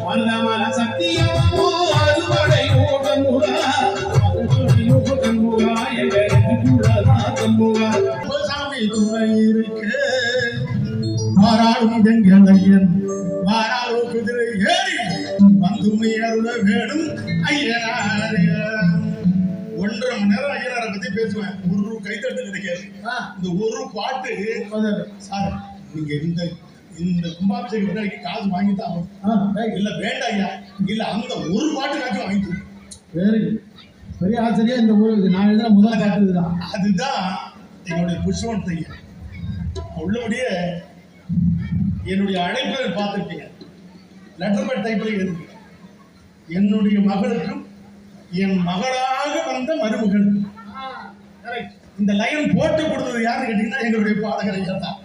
மருதமர சத்தியமோ அறுவடை ஓகமுகா ஓகமுகா எங்களுக்குள்ளதாகமுகா சாமி துணை இருக்கு மாறாடும் எங்களையன் மாறாடும் குதிரை ஏறி வந்துமை அருள வேணும் ஐயனாரே. 1.5 மணி நேரம் ஐயனாரை பத்தி பேசுவேன். ஒரு கைத்தட்டு கிடைக்காது. இந்த ஒரு பாட்டு சார் நீங்க இந்த கும்பாபிஷேகம் முன்னாடி காசு வாங்கித்தான் இல்ல வேண்டாம் ஐயா இல்ல அந்த ஒரு பாட்டு காசு வாங்கிட்டு வெரி பெரிய ஆச்சரியம். இந்த ஊருக்கு நான் எழுதுன முதல் பாட்டு இதுதான். அதுதான் என்னுடைய புஷ்பன் ஐயா. உள்ளபடியே என்னுடைய அழைப்பை பார்த்துருப்பீங்க. லெட்டர் பேட் டைப்பில் எழுதுங்க. என்னுடைய மகளுக்கும் என் மகளாக வந்த மருமகள். இந்த லைன் போட்டு கொடுத்தது யாருன்னு கேட்டீங்கன்னா எங்களுடைய பாடகர் ஐயா தான்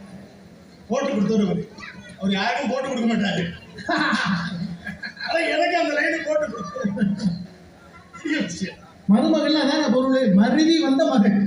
போட்டு கொடுத்தவர். அவர் யாருக்கும் போட்டு கொடுக்க மாட்டாரு. ஆனா எனக்கு அந்த லைனை போட்டு கொடுத்த மருமகள் அதான் பொருள். மருவி வந்த மகன்.